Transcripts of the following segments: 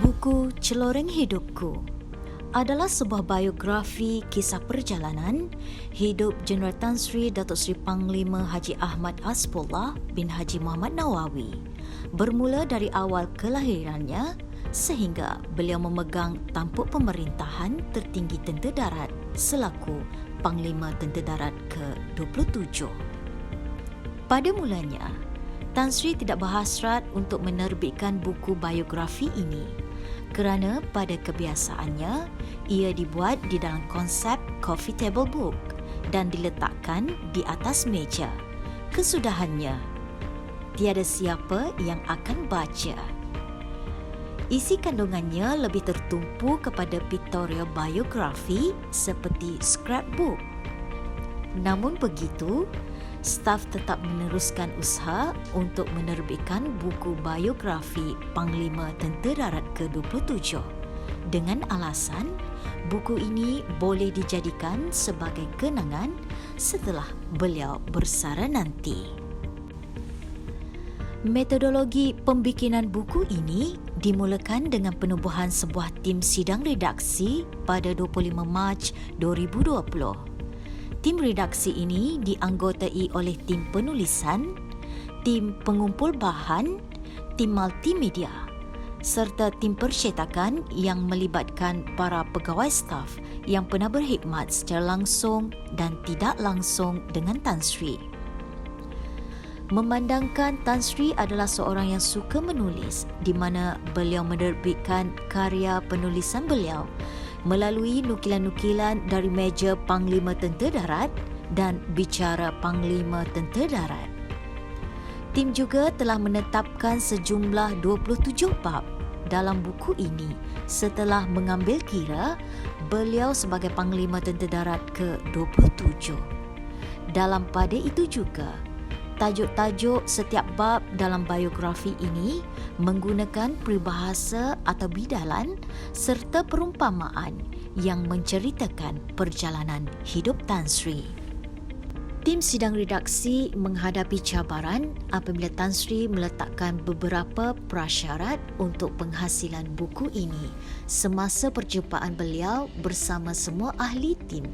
Buku Celoreng Hidupku adalah sebuah biografi kisah perjalanan hidup Jeneral Tan Sri Datuk Seri Panglima Haji Ahmad Hasbullah bin Haji Muhammad Nawawi, bermula dari awal kelahirannya sehingga beliau memegang tampuk pemerintahan tertinggi Tentera Darat selaku Panglima Tentera Darat ke-27. Pada mulanya, Tan Sri tidak berhasrat untuk menerbitkan buku biografi ini kerana pada kebiasaannya ia dibuat di dalam konsep coffee table book dan diletakkan di atas meja. Kesudahannya, tiada siapa yang akan baca. Isi kandungannya lebih tertumpu kepada pictorial biografi seperti scrapbook. Namun begitu, staf tetap meneruskan usaha untuk menerbitkan buku biografi Panglima Tentera Darat ke-27 dengan alasan buku ini boleh dijadikan sebagai kenangan setelah beliau bersara nanti. Metodologi pembikinan buku ini dimulakan dengan penubuhan sebuah tim sidang redaksi pada 25 Mac 2020. Tim redaksi ini dianggotai oleh tim penulisan, tim pengumpul bahan, tim multimedia serta tim percetakan yang melibatkan para pegawai staf yang pernah berkhidmat secara langsung dan tidak langsung dengan Tan Sri. Memandangkan Tan Sri adalah seorang yang suka menulis di mana beliau menerbitkan karya penulisan beliau melalui nukilan-nukilan dari meja Panglima Tentera Darat dan bicara Panglima Tentera Darat. Tim juga telah menetapkan sejumlah 27 bab dalam buku ini setelah mengambil kira beliau sebagai Panglima Tentera Darat ke-27. Dalam pada itu juga, tajuk-tajuk setiap bab dalam biografi ini menggunakan peribahasa atau bidalan serta perumpamaan yang menceritakan perjalanan hidup Tan Sri. Tim sidang redaksi menghadapi cabaran apabila Tan Sri meletakkan beberapa prasyarat untuk penghasilan buku ini semasa perjumpaan beliau bersama semua ahli tim.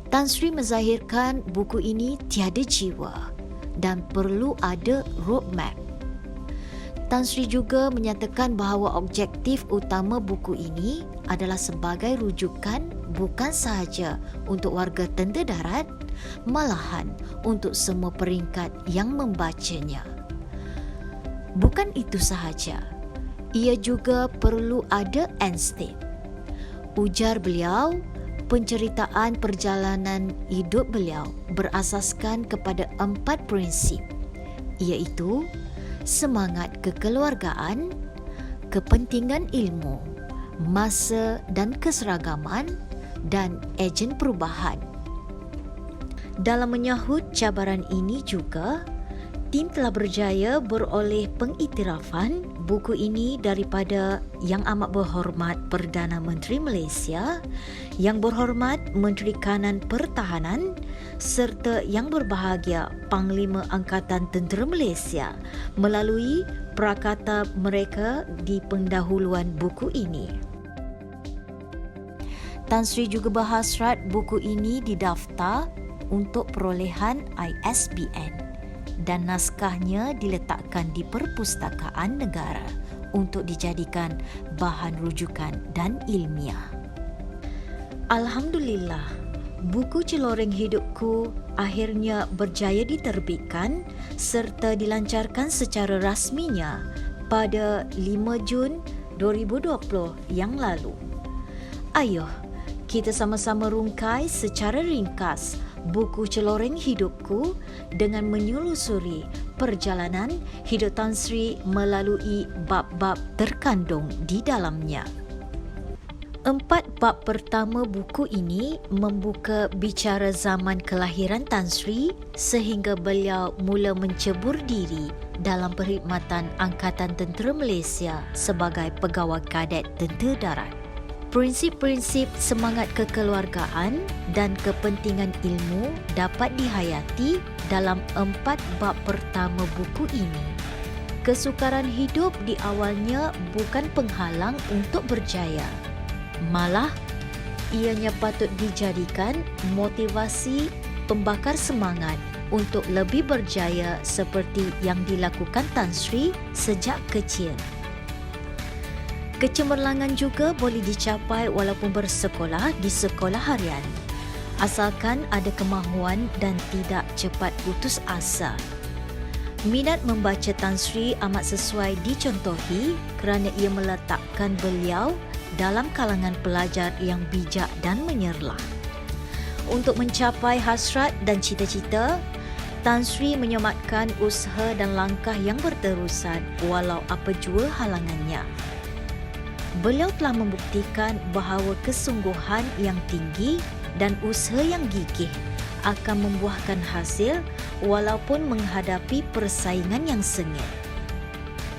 Tan Sri menzahirkan buku ini tiada jiwa dan perlu ada roadmap. Tan Sri juga menyatakan bahawa objektif utama buku ini adalah sebagai rujukan bukan sahaja untuk warga Tentera Darat, malahan untuk semua peringkat yang membacanya. Bukan itu sahaja, ia juga perlu ada end state. Ujar beliau, penceritaan perjalanan hidup beliau berasaskan kepada 4 prinsip, iaitu semangat kekeluargaan, kepentingan ilmu, masa dan keseragaman, dan ejen perubahan. Dalam menyahut cabaran ini juga, tim telah berjaya beroleh pengiktirafan buku ini daripada Yang Amat Berhormat Perdana Menteri Malaysia, Yang Berhormat Menteri Kanan Pertahanan serta Yang Berbahagia Panglima Angkatan Tentera Malaysia melalui prakata mereka di pendahuluan buku ini. Tan Sri juga berhasrat buku ini didaftar untuk perolehan ISBN dan naskahnya diletakkan di Perpustakaan Negara untuk dijadikan bahan rujukan dan ilmiah. Alhamdulillah, buku Celoreng Hidupku akhirnya berjaya diterbitkan serta dilancarkan secara rasminya pada 5 Jun 2020 yang lalu. Ayuh, kita sama-sama rungkai secara ringkas buku Celoreng Hidupku dengan menyelusuri perjalanan hidup Tan Sri melalui bab-bab terkandung di dalamnya. 4 bab pertama buku ini membuka bicara zaman kelahiran Tan Sri sehingga beliau mula mencebur diri dalam perkhidmatan Angkatan Tentera Malaysia sebagai pegawai kadet Tentera Darat. Prinsip-prinsip semangat kekeluargaan dan kepentingan ilmu dapat dihayati dalam 4 bab pertama buku ini. Kesukaran hidup di awalnya bukan penghalang untuk berjaya. Malah, ianya patut dijadikan motivasi pembakar semangat untuk lebih berjaya seperti yang dilakukan Tan Sri sejak kecil. Kecemerlangan juga boleh dicapai walaupun bersekolah di sekolah harian, asalkan ada kemahuan dan tidak cepat putus asa. Minat membaca Tan Sri amat sesuai dicontohi kerana ia meletakkan beliau dalam kalangan pelajar yang bijak dan menyerlah. Untuk mencapai hasrat dan cita-cita, Tan Sri menyematkan usaha dan langkah yang berterusan walau apa jua halangannya. Beliau telah membuktikan bahawa kesungguhan yang tinggi dan usaha yang gigih akan membuahkan hasil walaupun menghadapi persaingan yang sengit.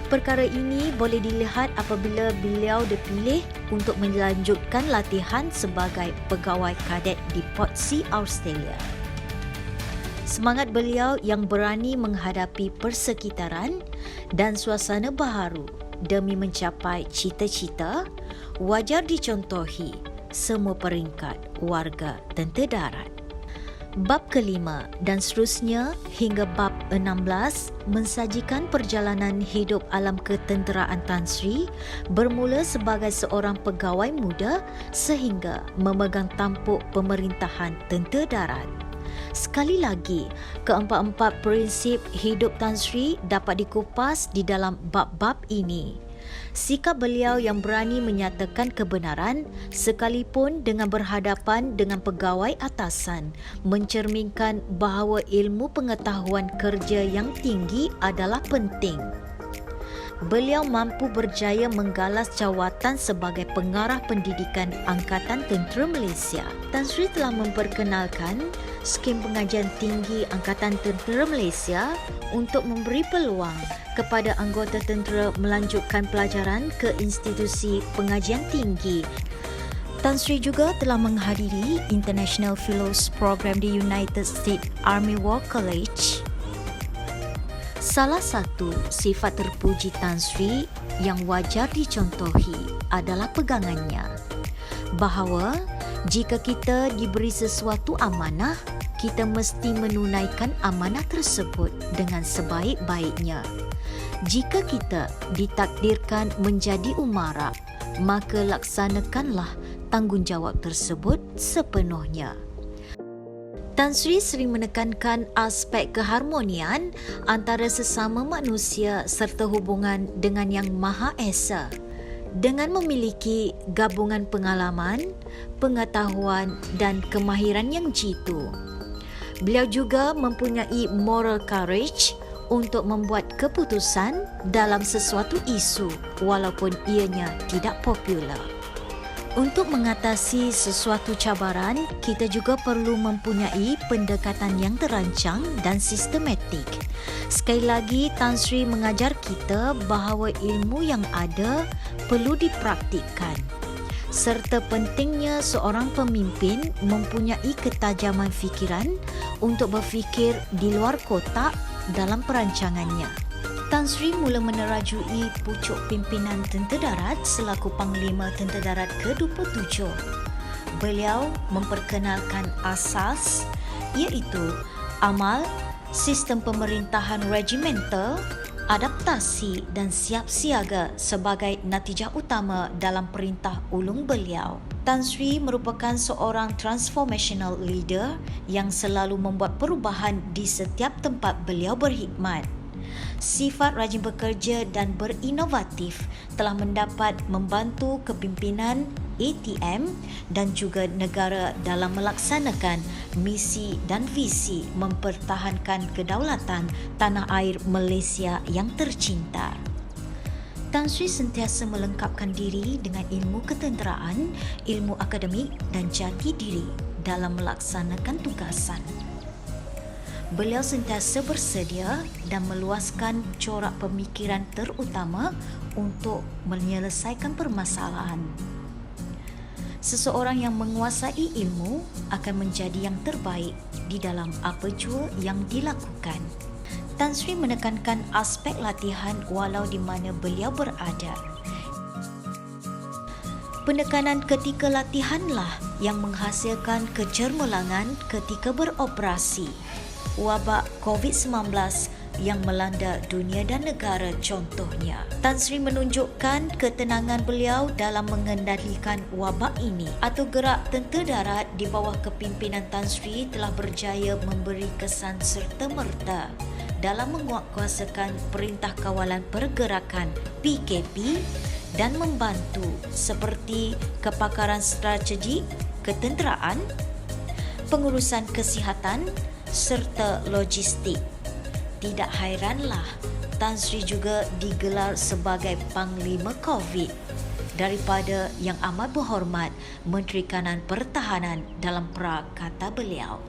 Perkara ini boleh dilihat apabila beliau dipilih untuk melanjutkan latihan sebagai pegawai kadet di Portsea, Australia. Semangat beliau yang berani menghadapi persekitaran dan suasana baharu demi mencapai cita-cita wajar dicontohi semua peringkat warga tentera darat. Bab kelima dan seterusnya hingga bab 16 mensajikan perjalanan hidup alam ketenteraan Tan Sri bermula sebagai seorang pegawai muda sehingga memegang tampuk pemerintahan tentera darat. Sekali lagi, keempat-empat prinsip hidup Tan Sri dapat dikupas di dalam bab-bab ini. Sikap beliau yang berani menyatakan kebenaran sekalipun dengan berhadapan dengan pegawai atasan mencerminkan bahawa ilmu pengetahuan kerja yang tinggi adalah penting. Beliau mampu berjaya menggalas jawatan sebagai pengarah pendidikan Angkatan Tentera Malaysia. Tan Sri telah memperkenalkan skim pengajian tinggi Angkatan Tentera Malaysia untuk memberi peluang kepada anggota tentera melanjutkan pelajaran ke institusi pengajian tinggi. Tan Sri juga telah menghadiri International Fellows Program di United States Army War College. Salah satu sifat terpuji Tan Sri yang wajar dicontohi adalah pegangannya, bahawa jika kita diberi sesuatu amanah, kita mesti menunaikan amanah tersebut dengan sebaik-baiknya. Jika kita ditakdirkan menjadi umara, maka laksanakanlah tanggungjawab tersebut sepenuhnya. Tan Sri sering menekankan aspek keharmonian antara sesama manusia serta hubungan dengan Yang Maha Esa. Dengan memiliki gabungan pengalaman, pengetahuan dan kemahiran yang jitu, beliau juga mempunyai moral courage untuk membuat keputusan dalam sesuatu isu walaupun ianya tidak popular. Untuk mengatasi sesuatu cabaran, kita juga perlu mempunyai pendekatan yang terancang dan sistematik. Sekali lagi, Tan Sri mengajar kita bahawa ilmu yang ada perlu dipraktikkan, serta pentingnya seorang pemimpin mempunyai ketajaman fikiran untuk berfikir di luar kotak dalam perancangannya. Tan Sri mula menerajui pucuk pimpinan tentera darat selaku Panglima Tentera Darat ke-27. Beliau memperkenalkan asas iaitu amal, sistem pemerintahan regimental, adaptasi dan siap siaga sebagai natijah utama dalam perintah ulung beliau. Tan Sri merupakan seorang transformational leader yang selalu membuat perubahan di setiap tempat beliau berkhidmat. Sifat rajin bekerja dan berinovatif telah mendapat membantu kepimpinan ATM dan juga negara dalam melaksanakan misi dan visi mempertahankan kedaulatan tanah air Malaysia yang tercinta. Tan Sri sentiasa melengkapkan diri dengan ilmu ketenteraan, ilmu akademik dan jati diri dalam melaksanakan tugasan. Beliau sentiasa bersedia dan meluaskan corak pemikiran terutama untuk menyelesaikan permasalahan. Seseorang yang menguasai ilmu akan menjadi yang terbaik di dalam apa jua yang dilakukan. Tan Sri menekankan aspek latihan walau di mana beliau berada. Penekanan ketika latihanlah yang menghasilkan kecermelangan ketika beroperasi. Wabak COVID-19 yang melanda dunia dan negara contohnya. Tan Sri menunjukkan ketenangan beliau dalam mengendalikan wabak ini. Atau gerak tentera darat di bawah kepimpinan Tan Sri telah berjaya memberi kesan serta-merta dalam menguatkuasakan Perintah Kawalan Pergerakan PKP dan membantu seperti kepakaran strategik, ketenteraan, pengurusan kesihatan serta logistik. Tidak hairanlah Tan Sri juga digelar sebagai Panglima COVID daripada Yang Amat Berhormat Menteri Kanan Pertahanan dalam prakata beliau.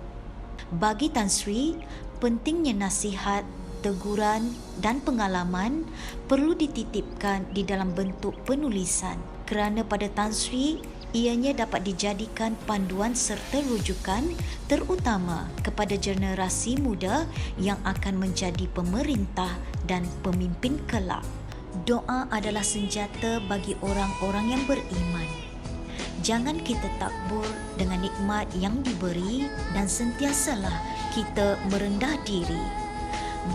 Bagi Tan Sri, pentingnya nasihat, teguran dan pengalaman perlu dititipkan di dalam bentuk penulisan kerana pada Tan Sri ianya dapat dijadikan panduan serta rujukan terutama kepada generasi muda yang akan menjadi pemerintah dan pemimpin kelak. Doa adalah senjata bagi orang-orang yang beriman. Jangan kita takbur dengan nikmat yang diberi dan sentiasalah kita merendah diri.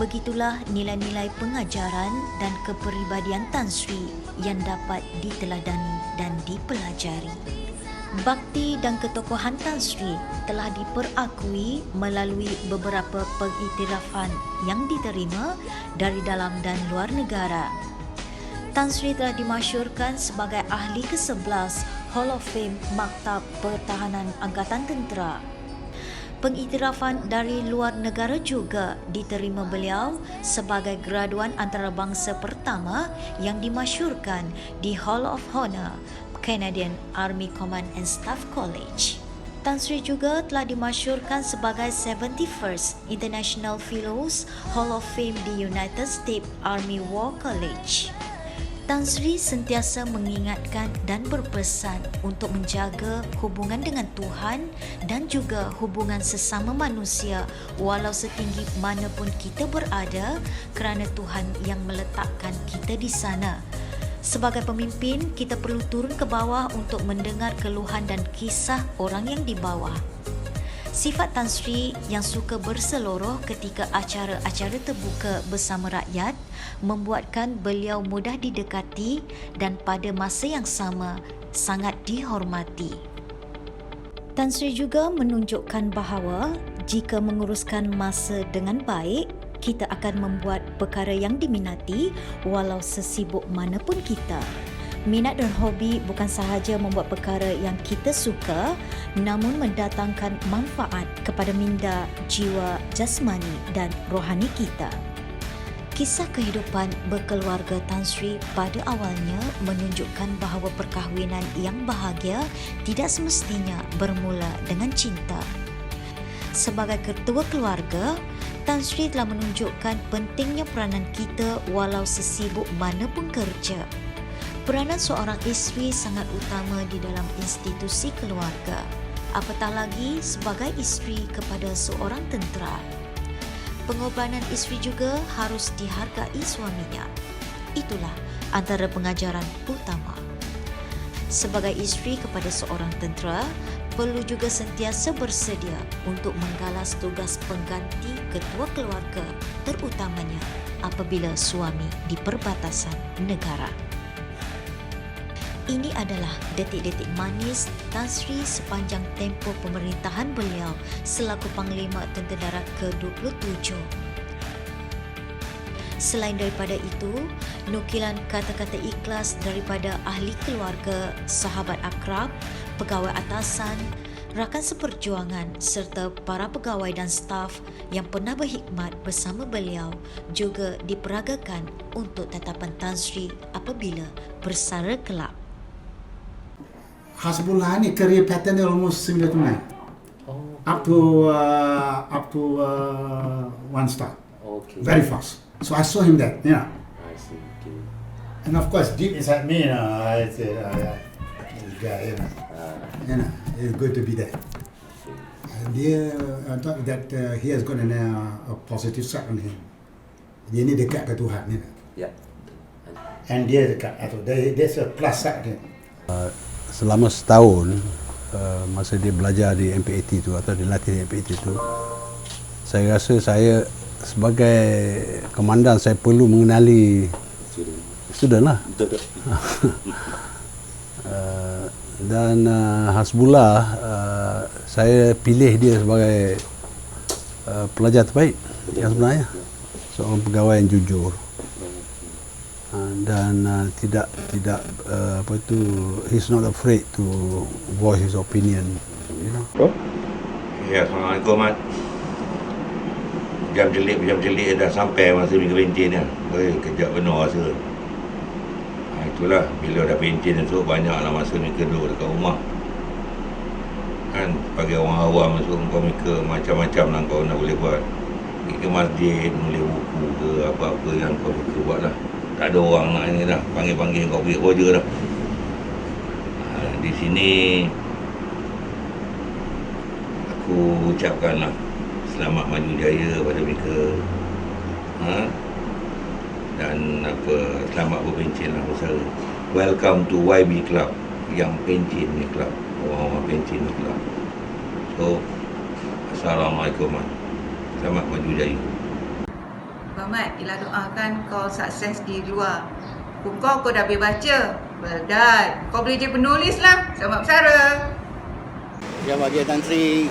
Begitulah nilai-nilai pengajaran dan kepribadian Tan Sri yang dapat diteladani dan dipelajari. Bakti dan ketokohan Tan Sri telah diperakui melalui beberapa pengiktirafan yang diterima dari dalam dan luar negara. Tan Sri telah dimasyhurkan sebagai ahli ke-11 Hall of Fame Maktab Pertahanan Angkatan Tentera. Pengiktirafan dari luar negara juga diterima beliau sebagai graduan antarabangsa pertama yang dimasyhurkan di Hall of Honor, Canadian Army Command and Staff College. Tan Sri juga telah dimasyhurkan sebagai 71st International Fellows Hall of Fame di United States Army War College. Tan Sri sentiasa mengingatkan dan berpesan untuk menjaga hubungan dengan Tuhan dan juga hubungan sesama manusia walau setinggi mana pun kita berada kerana Tuhan yang meletakkan kita di sana. Sebagai pemimpin, kita perlu turun ke bawah untuk mendengar keluhan dan kisah orang yang di bawah. Sifat Tan Sri yang suka berseloroh ketika acara-acara terbuka bersama rakyat membuatkan beliau mudah didekati dan pada masa yang sama sangat dihormati. Tan Sri juga menunjukkan bahawa jika menguruskan masa dengan baik, kita akan membuat perkara yang diminati walau sesibuk mana pun kita. Minat dan hobi bukan sahaja membuat perkara yang kita suka, namun mendatangkan manfaat kepada minda, jiwa, jasmani dan rohani kita. Kisah kehidupan berkeluarga Tan Sri pada awalnya menunjukkan bahawa perkahwinan yang bahagia tidak semestinya bermula dengan cinta. Sebagai ketua keluarga, Tan Sri telah menunjukkan pentingnya peranan kita walau sesibuk mana pun kerja. Peranan seorang isteri sangat utama di dalam institusi keluarga, apatah lagi sebagai isteri kepada seorang tentera. Pengorbanan isteri juga harus dihargai suaminya. Itulah antara pengajaran utama. Sebagai isteri kepada seorang tentera, perlu juga sentiasa bersedia untuk menggalas tugas pengganti ketua keluarga, terutamanya apabila suami di perbatasan negara. Ini adalah detik-detik manis Tan Sri sepanjang tempoh pemerintahan beliau selaku Panglima Tentera Darat ke-27. Selain daripada itu, nukilan kata-kata ikhlas daripada ahli keluarga, sahabat akrab, pegawai atasan, rakan seperjuangan serta para pegawai dan staf yang pernah berkhidmat bersama beliau juga diperagakan untuk tetapan Tan Sri apabila bersara kelak. Hasbullah ni career pattern dia almost similar to mine. Up to one star. Okay. Very fast. So I saw him that, I see. Okay. and of course deep inside me, I said, this guy, it's good to be there. And I thought that he has got a positive side on him. Dia ni dekat ke Tuhan ni. Ya. And dia dekat atau there's a plus side dia. Selama setahun masa dia belajar di MPAT tu atau dilatih di MPAT tu, saya rasa saya sebagai komandan saya perlu mengenali student lah. Betul. Dan Hasbullah saya pilih dia sebagai pelajar terbaik yang sebenarnya, seorang pegawai yang jujur dan tidak apa itu, he's not afraid to voice his opinion, you know. Ya, Assalamualaikum, Mat. Jam jelik dah sampai masa pergi pencin ni. Kejap benar rasa. Itulah, bila dah pencin tu banyaklah masa mereka duduk dekat rumah. Kan, bagi orang awam masuk kau mereka macam-macam lah kau nak boleh buat. Pergi ke masjid, nulis buku ke apa-apa yang kau suka buat lah. Tak ada orang nak ini dah, panggil-panggil kau pergi kerja dah. Di sini aku ucapkanlah selamat maju jaya pada mereka. Dan selamat berpencin lah bersara. Welcome to YB Club, yang pencin ni club, orang-orang pencin ni club. So, Assalamualaikum, selamat maju jaya. Muhammad, Ilah doakan kau sukses di luar. Kau dah boleh baca. Well done. Kau boleh jadi penulis lah. Selamat bersara. Yang bagi Tan Sri,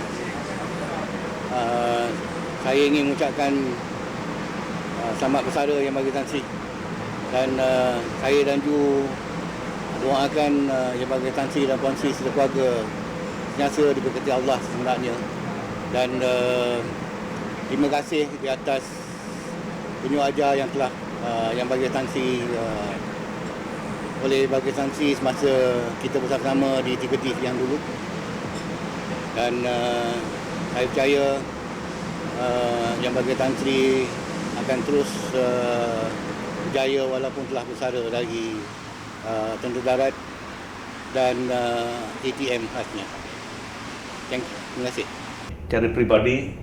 saya ingin mengucapkan selamat bersara yang bagi Tan Sri. Dan saya dan Ju doakan yang bagi Tan Sri dan Puan Sri serta keluarga senantiasa diberkati Allah sebenarnya. Dan terima kasih di atas penyuh ajar yang telah yang bagi Tan Sri oleh bagi Tan Sri semasa kita bersama-sama di Tigedif yang dulu. Dan saya percaya yang bagi Tan Sri akan terus berjaya walaupun telah bersara dari Tentera Darat dan ATM khasnya. Terima kasih. Secara peribadi,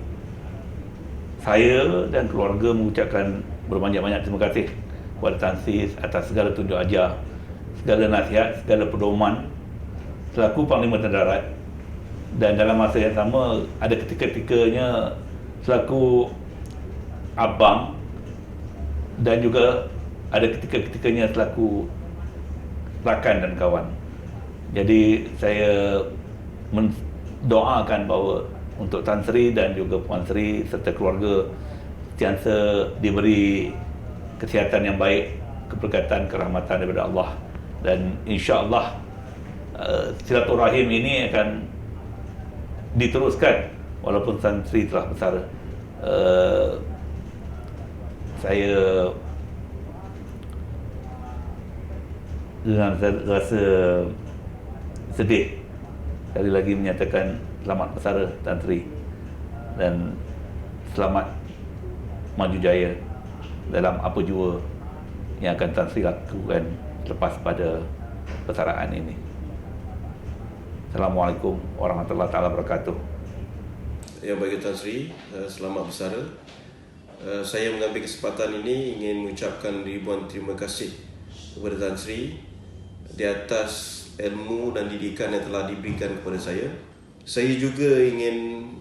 saya dan keluarga mengucapkan berbanyak-banyak terima kasih kepada Tan Sri atas segala tunjuk ajar, segala nasihat, segala pedoman selaku Panglima Tentera Darat. Dan dalam masa yang sama, ada ketika-ketikanya selaku abang dan juga ada ketika-ketikanya selaku rakan dan kawan. Jadi saya mendoakan bahawa untuk Tan Sri dan juga Puan Sri serta keluarga sentiasa diberi kesihatan yang baik, keberkatan, kerahmatan daripada Allah, dan insya-Allah silaturahim ini akan diteruskan walaupun Tan Sri telah bersara. Saya dengan rasa sedih sekali lagi menyatakan selamat bersara Tan Sri dan selamat maju jaya dalam apa jua yang akan Tan Sri lakukan lepas pada persaraan ini. Assalamualaikum warahmatullahi wabarakatuh. Yang bagi Tan Sri, selamat bersara. Saya mengambil kesempatan ini ingin mengucapkan ribuan terima kasih kepada Tan Sri di atas ilmu dan didikan yang telah diberikan kepada saya. Saya juga ingin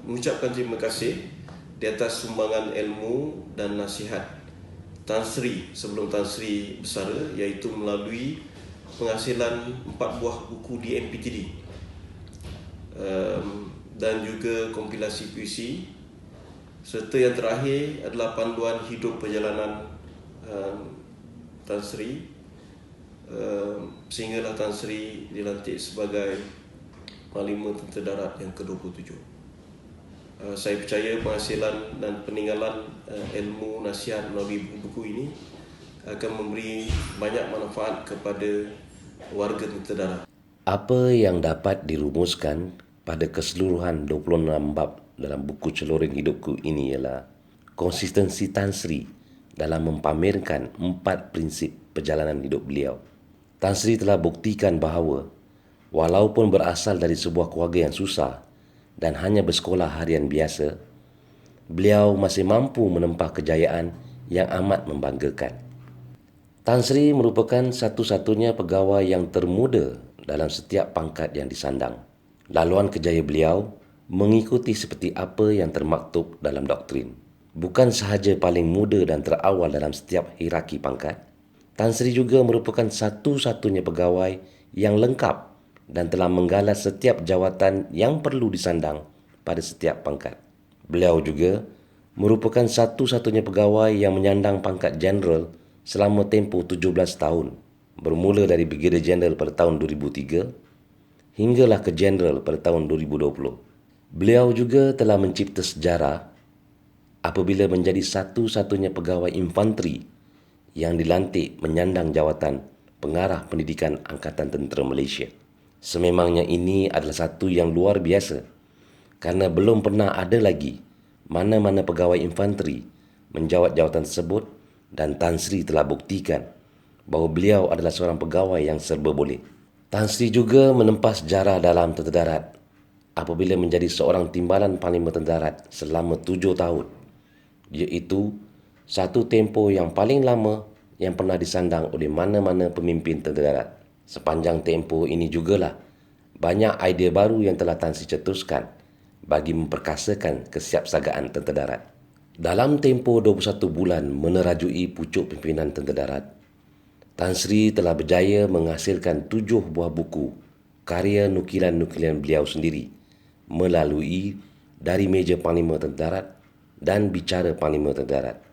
mengucapkan terima kasih di atas sumbangan ilmu dan nasihat Tan Sri sebelum Tan Sri bersara, iaitu melalui penghasilan 4 buah buku di MPTD dan juga kompilasi puisi, serta yang terakhir adalah panduan hidup perjalanan Tan Sri sehinggalah Tan Sri dilantik sebagai Panglima Tentera Darat yang ke-27. Saya percaya penghasilan dan peninggalan ilmu nasihat melalui buku-buku ini akan memberi banyak manfaat kepada warga Tentera Darat. Apa yang dapat dirumuskan pada keseluruhan 26 bab dalam buku Celoring Hidupku ini ialah konsistensi Tan Sri dalam mempamerkan 4 prinsip perjalanan hidup beliau. Tan Sri telah buktikan bahawa walaupun berasal dari sebuah keluarga yang susah dan hanya bersekolah harian biasa, beliau masih mampu menempah kejayaan yang amat membanggakan. Tan Sri merupakan satu-satunya pegawai yang termuda dalam setiap pangkat yang disandang. Laluan kerjaya beliau mengikuti seperti apa yang termaktub dalam doktrin. Bukan sahaja paling muda dan terawal dalam setiap hierarki pangkat, Tan Sri juga merupakan satu-satunya pegawai yang lengkap dan telah menggalas setiap jawatan yang perlu disandang pada setiap pangkat. Beliau juga merupakan satu-satunya pegawai yang menyandang pangkat jeneral selama tempoh 17 tahun, bermula dari Brigadier Jeneral pada tahun 2003 hinggalah ke Jeneral pada tahun 2020. Beliau juga telah mencipta sejarah apabila menjadi satu-satunya pegawai infanteri yang dilantik menyandang jawatan pengarah pendidikan Angkatan Tentera Malaysia. Sememangnya ini adalah satu yang luar biasa kerana belum pernah ada lagi mana-mana pegawai infanteri menjawat jawatan tersebut dan Tan Sri telah buktikan bahawa beliau adalah seorang pegawai yang serba boleh. Tan Sri juga menempa sejarah dalam tentera darat apabila menjadi seorang timbalan Panglima Tentera Darat selama 7 tahun, iaitu satu tempoh yang paling lama yang pernah disandang oleh mana-mana pemimpin tentera darat. Sepanjang tempoh ini jugalah banyak idea baru yang telah Tan Sri cetuskan bagi memperkasakan kesiapsagaan tentera darat. Dalam tempoh 21 bulan menerajui pucuk pimpinan tentera darat, Tan Sri telah berjaya menghasilkan 7 buah buku karya nukilan-nukilan beliau sendiri melalui Dari Meja Panglima Tentera Darat dan Bicara Panglima Tentera Darat.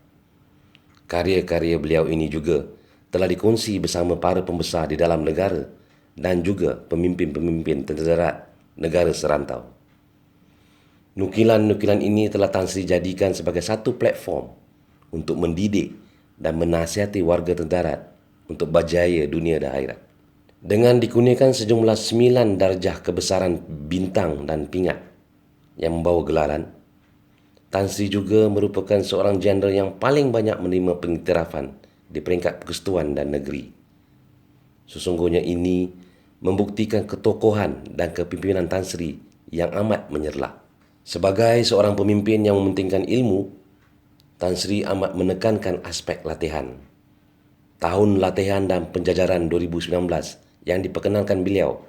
Karya-karya beliau ini juga telah dikongsi bersama para pembesar di dalam negara dan juga pemimpin-pemimpin tentera darat negara serantau. Nukilan-nukilan ini telah Tan Sri jadikan sebagai satu platform untuk mendidik dan menasihati warga tentera darat untuk berjaya dunia dan akhirat. Dengan dikurniakan sejumlah 9 darjah kebesaran bintang dan pingat yang membawa gelaran, Tan Sri juga merupakan seorang jeneral yang paling banyak menerima pengiktirafan di peringkat persekutuan dan negeri. Sesungguhnya ini membuktikan ketokohan dan kepimpinan Tan Sri yang amat menyerlah. Sebagai seorang pemimpin yang mementingkan ilmu, Tan Sri amat menekankan aspek latihan. Tahun latihan dan penjajaran 2019 yang diperkenalkan beliau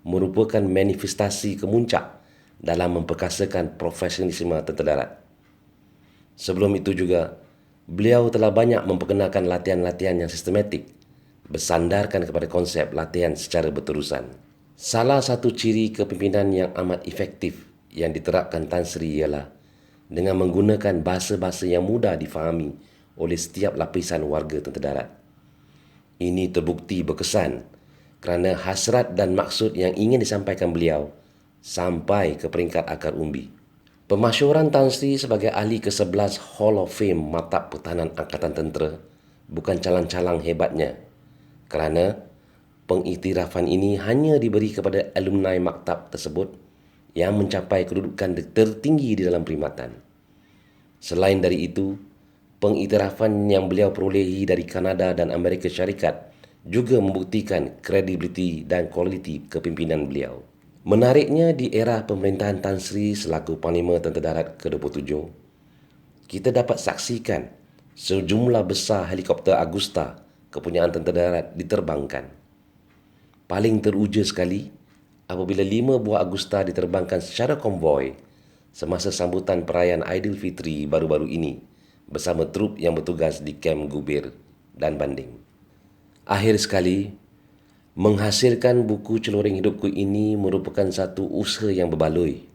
merupakan manifestasi kemuncak dalam memperkasakan profesionalisme tentera darat. Sebelum itu juga, beliau telah banyak memperkenalkan latihan-latihan yang sistematik bersandarkan kepada konsep latihan secara berterusan. Salah satu ciri kepimpinan yang amat efektif yang diterapkan Tan Sri ialah dengan menggunakan bahasa-bahasa yang mudah difahami oleh setiap lapisan warga tentera darat. Ini terbukti berkesan kerana hasrat dan maksud yang ingin disampaikan beliau sampai ke peringkat akar umbi. Pemasyhuran Tan Sri sebagai ahli ke-11 Hall of Fame Maktab Pertahanan Angkatan Tentera bukan calang-calang hebatnya kerana pengiktirafan ini hanya diberi kepada alumni maktab tersebut yang mencapai kedudukan tertinggi di dalam perkhidmatan. Selain dari itu, pengiktirafan yang beliau perolehi dari Kanada dan Amerika Syarikat juga membuktikan kredibiliti dan kualiti kepimpinan beliau. Menariknya, di era pemerintahan Tan Sri selaku Panglima Tentera Darat ke-27, kita dapat saksikan sejumlah besar helikopter Agusta kepunyaan Tentera Darat diterbangkan. Paling teruja sekali apabila 5 buah Agusta diterbangkan secara konvoi semasa sambutan perayaan Aidilfitri baru-baru ini bersama trup yang bertugas di Kem Gubir dan Banding. Akhir sekali, menghasilkan buku Celoring Hidupku ini merupakan satu usaha yang berbaloi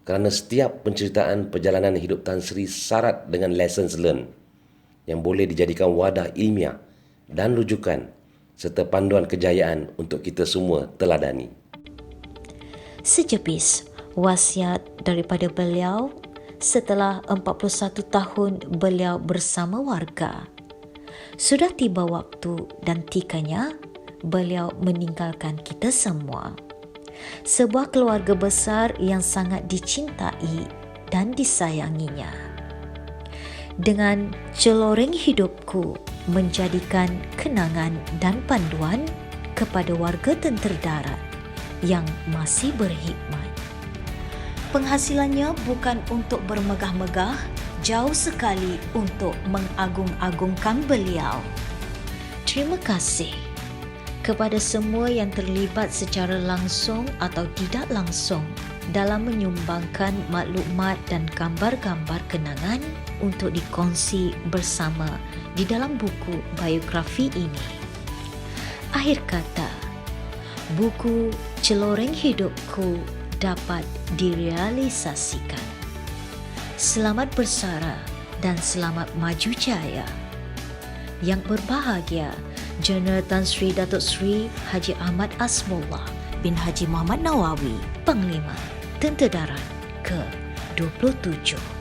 kerana setiap penceritaan perjalanan hidup Tan Sri syarat dengan lessons learned yang boleh dijadikan wadah ilmiah dan rujukan serta panduan kejayaan untuk kita semua teladani. Sejepis wasiat daripada beliau setelah 41 tahun beliau bersama warga. Sudah tiba waktu dan tikanya beliau meninggalkan kita semua. Sebuah keluarga besar yang sangat dicintai dan disayanginya. Dengan Celoring Hidupku menjadikan kenangan dan panduan kepada warga tentera darat yang masih berkhidmat. Penghasilannya bukan untuk bermegah-megah, jauh sekali untuk mengagung-agungkan beliau. Terima kasih kepada semua yang terlibat secara langsung atau tidak langsung dalam menyumbangkan maklumat dan gambar-gambar kenangan untuk dikongsi bersama di dalam buku biografi ini. Akhir kata, buku Celoreng Hidupku dapat direalisasikan. Selamat bersara dan selamat maju jaya. Yang berbahagia, Jeneral Tan Sri Datuk Sri Haji Ahmad Asmullah bin Haji Muhammad Nawawi, Panglima Tentera Darat ke-27.